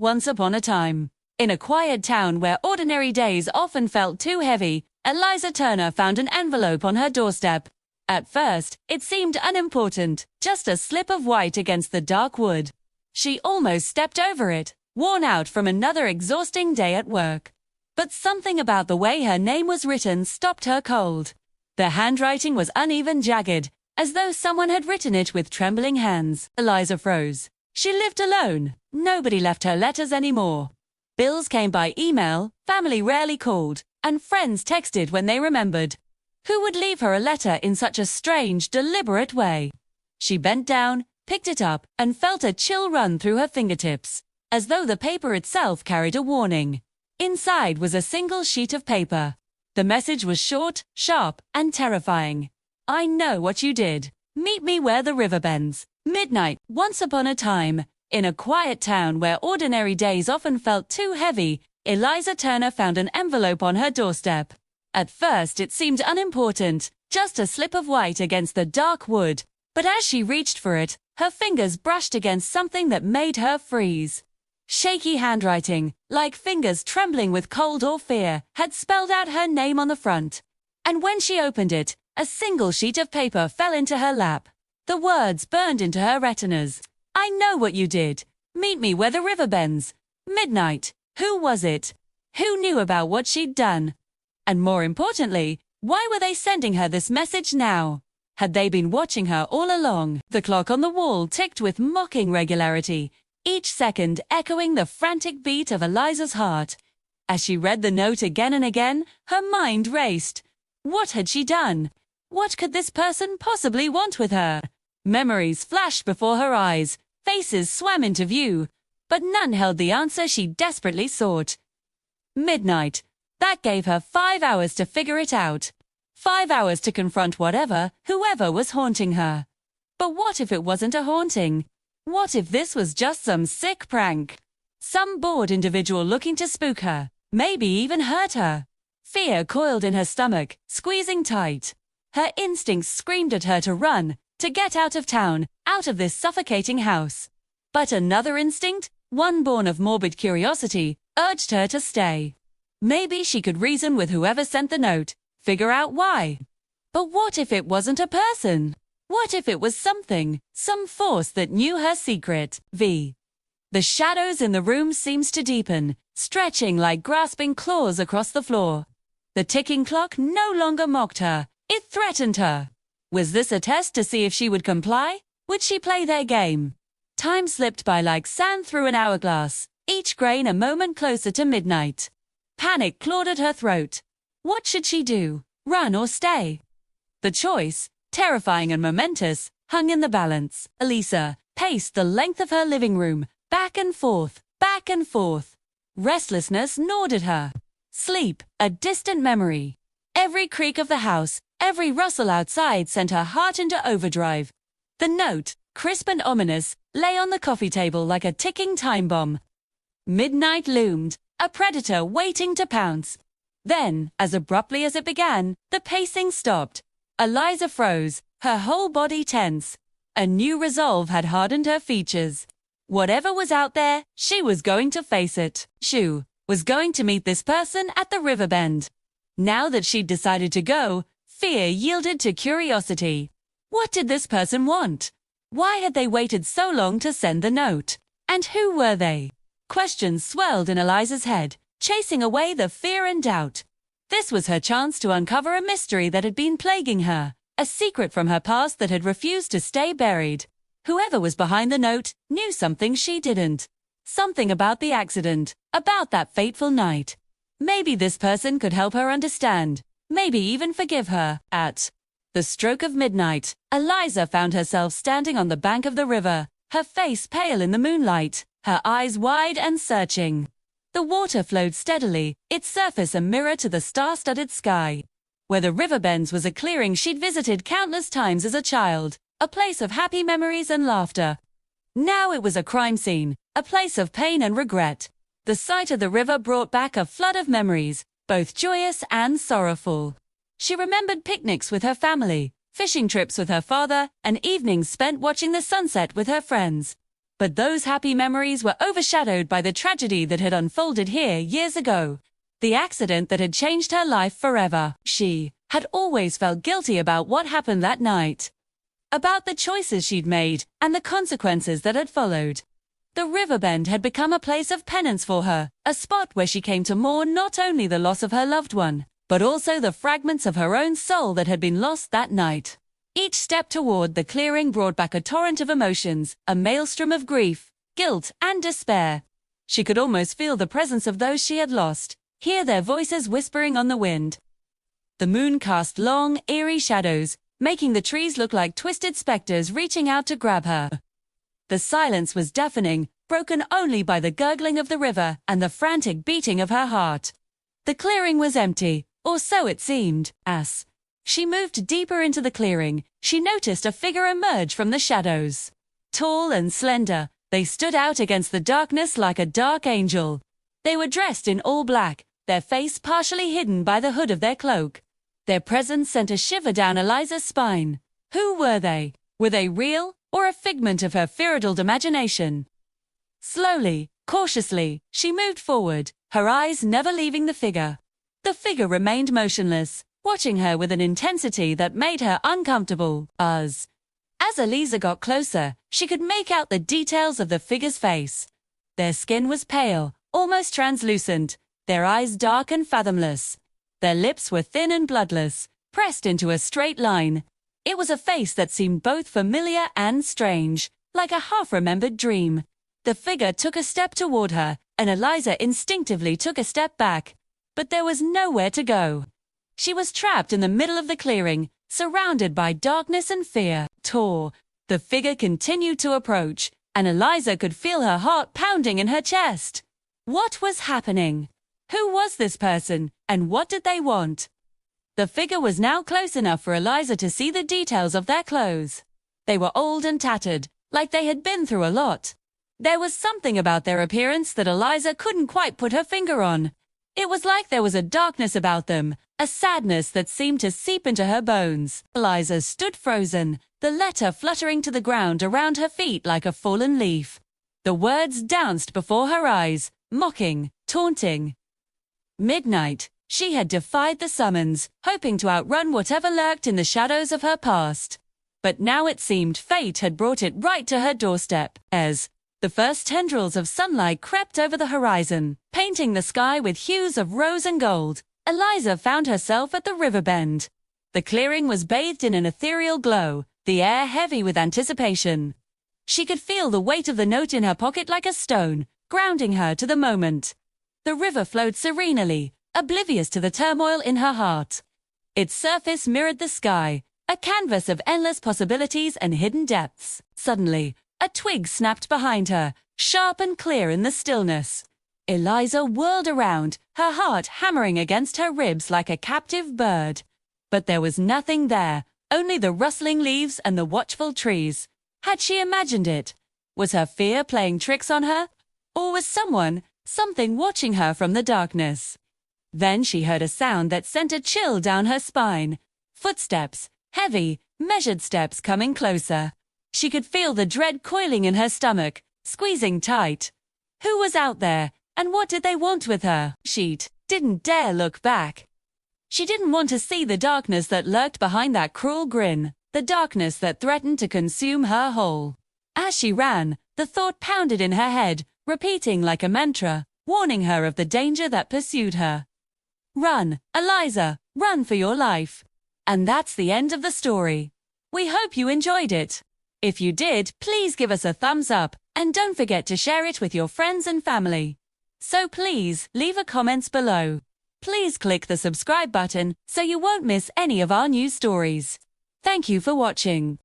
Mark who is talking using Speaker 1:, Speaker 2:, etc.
Speaker 1: once upon a time. In a quiet town where ordinary days often felt too heavy, Eliza Turner found an envelope on her doorstep. At first, it seemed unimportant, just a slip of white against the dark wood. She almost stepped over it, worn out from another exhausting day at work. But something about the way her name was written stopped her cold. The handwriting was uneven, jagged, as though someone had written it with trembling hands. Eliza froze. She lived alone. Nobody left her letters anymore. Bills came by email, family rarely called, and friends texted when they remembered. Who would leave her a letter in such a strange, deliberate way? She bent down, picked it up, and felt a chill run through her fingertips, as though the paper itself carried a warning. Inside was a single sheet of paper. The message was short, sharp, and terrifying. I know what you did. Meet me where the river bends. Midnight, once upon a time. In a quiet town where ordinary days often felt too heavy, Eliza Turner found an envelope on her doorstep. At first it seemed unimportant, just a slip of white against the dark wood. But as she reached for it, her fingers brushed against something that made her freeze. Shaky handwriting, like fingers trembling with cold or fear, had spelled out her name on the front. And when she opened it, a single sheet of paper fell into her lap. The words burned into her retinas. I know what you did. Meet me where the river bends. Midnight. Who was it? Who knew about what she'd done? And more importantly, why were they sending her this message now? Had they been watching her all along? The clock on the wall ticked with mocking regularity, each second echoing the frantic beat of Eliza's heart. As she read the note again and again, her mind raced. What had she done? What could this person possibly want with her? Memories flashed before her eyes, faces swam into view, but none held the answer she desperately sought. Midnight. That gave her 5 hours to figure it out. 5 hours to confront whoever was haunting her. But what if it wasn't a haunting? What if this was just some sick prank? Some bored individual looking to spook her, maybe even hurt her. Fear coiled in her stomach, squeezing tight. Her instincts screamed at her to run, to get out of town, out of this suffocating house. But another instinct, one born of morbid curiosity, urged her to stay. Maybe she could reason with whoever sent the note, figure out why. But what if it wasn't a person? What if it was something, some force that knew her secret? The shadows in the room seemed to deepen, stretching like grasping claws across the floor. The ticking clock no longer mocked her, it threatened her. Was this a test to see if she would comply? Would she play their game? Time slipped by like sand through an hourglass, each grain a moment closer to midnight. Panic clawed at her throat. What should she do? Run or stay? The choice, terrifying and momentous, hung in the balance. Eliza paced the length of her living room, back and forth, back and forth. Restlessness gnawed at her. Sleep, a distant memory. Every creak of the house, every rustle outside sent her heart into overdrive. The note, crisp and ominous, lay on the coffee table like a ticking time bomb. Midnight loomed, a predator waiting to pounce. Then, as abruptly as it began, the pacing stopped. Eliza froze, her whole body tense. A new resolve had hardened her features. Whatever was out there, she was going to face it. She was going to meet this person at the river bend. Now that she'd decided to go, fear yielded to curiosity. What did this person want? Why had they waited so long to send the note? And who were they? Questions swelled in Eliza's head, chasing away the fear and doubt. This was her chance to uncover a mystery that had been plaguing her, a secret from her past that had refused to stay buried. Whoever was behind the note knew something she didn't. Something about the accident, about that fateful night. Maybe this person could help her understand, maybe even forgive her. At the stroke of midnight, Eliza found herself standing on the bank of the river, her face pale in the moonlight, her eyes wide and searching. The water flowed steadily, its surface a mirror to the star-studded sky. Where the river bends was a clearing she'd visited countless times as a child, a place of happy memories and laughter. Now it was a crime scene, a place of pain and regret. The sight of the river brought back a flood of memories, both joyous and sorrowful. She remembered picnics with her family, fishing trips with her father, and evenings spent watching the sunset with her friends. But those happy memories were overshadowed by the tragedy that had unfolded here years ago. The accident that had changed her life forever. She had always felt guilty about what happened that night, about the choices she'd made and the consequences that had followed. The riverbend had become a place of penance for her, a spot where she came to mourn not only the loss of her loved one, but also the fragments of her own soul that had been lost that night. Each step toward the clearing brought back a torrent of emotions, a maelstrom of grief, guilt, and despair. She could almost feel the presence of those she had lost, hear their voices whispering on the wind. The moon cast long, eerie shadows, making the trees look like twisted specters reaching out to grab her. The silence was deafening, broken only by the gurgling of the river and the frantic beating of her heart. The clearing was empty, or so it seemed. As she moved deeper into the clearing, she noticed a figure emerge from the shadows. Tall and slender, they stood out against the darkness like a dark angel. They were dressed in all black, their face partially hidden by the hood of their cloak. Their presence sent a shiver down Eliza's spine. Who were they? Were they real, or a figment of her fear-riddled imagination? Slowly, cautiously, she moved forward, her eyes never leaving the figure. The figure remained motionless, watching her with an intensity that made her uncomfortable. As Eliza got closer, she could make out the details of the figure's face. Their skin was pale, almost translucent, their eyes dark and fathomless. Their lips were thin and bloodless, pressed into a straight line. It was a face that seemed both familiar and strange, like a half-remembered dream. The figure took a step toward her, and Eliza instinctively took a step back. But there was nowhere to go. She was trapped in the middle of the clearing, surrounded by darkness and fear. The figure continued to approach, and Eliza could feel her heart pounding in her chest. What was happening? Who was this person, and what did they want? The figure was now close enough for Eliza to see the details of their clothes. They were old and tattered, like they had been through a lot. There was something about their appearance that Eliza couldn't quite put her finger on. It was like there was a darkness about them, a sadness that seemed to seep into her bones. Eliza stood frozen, the letter fluttering to the ground around her feet like a fallen leaf. The words danced before her eyes, mocking, taunting. Midnight. She had defied the summons, hoping to outrun whatever lurked in the shadows of her past. But now it seemed fate had brought it right to her doorstep. As the first tendrils of sunlight crept over the horizon, painting the sky with hues of rose and gold, Eliza found herself at the riverbend. The clearing was bathed in an ethereal glow, the air heavy with anticipation. She could feel the weight of the note in her pocket like a stone, grounding her to the moment. The river flowed serenely, oblivious to the turmoil in her heart. Its surface mirrored the sky, a canvas of endless possibilities and hidden depths. Suddenly, a twig snapped behind her, sharp and clear in the stillness. Eliza whirled around, her heart hammering against her ribs like a captive bird. But there was nothing there, only the rustling leaves and the watchful trees. Had she imagined it? Was her fear playing tricks on her? Or was something watching her from the darkness? Then she heard a sound that sent a chill down her spine. Footsteps, heavy, measured steps coming closer. She could feel the dread coiling in her stomach, squeezing tight. Who was out there, and what did they want with her? She didn't dare look back. She didn't want to see the darkness that lurked behind that cruel grin, the darkness that threatened to consume her whole. As she ran, the thought pounded in her head, repeating like a mantra, warning her of the danger that pursued her. Run, Eliza, run for your life. And that's the end of the story. We hope you enjoyed it. If you did, please give us a thumbs up, and don't forget to share it with your friends and family. So please, leave a comments below. Please click the subscribe button so you won't miss any of our new stories. Thank you for watching.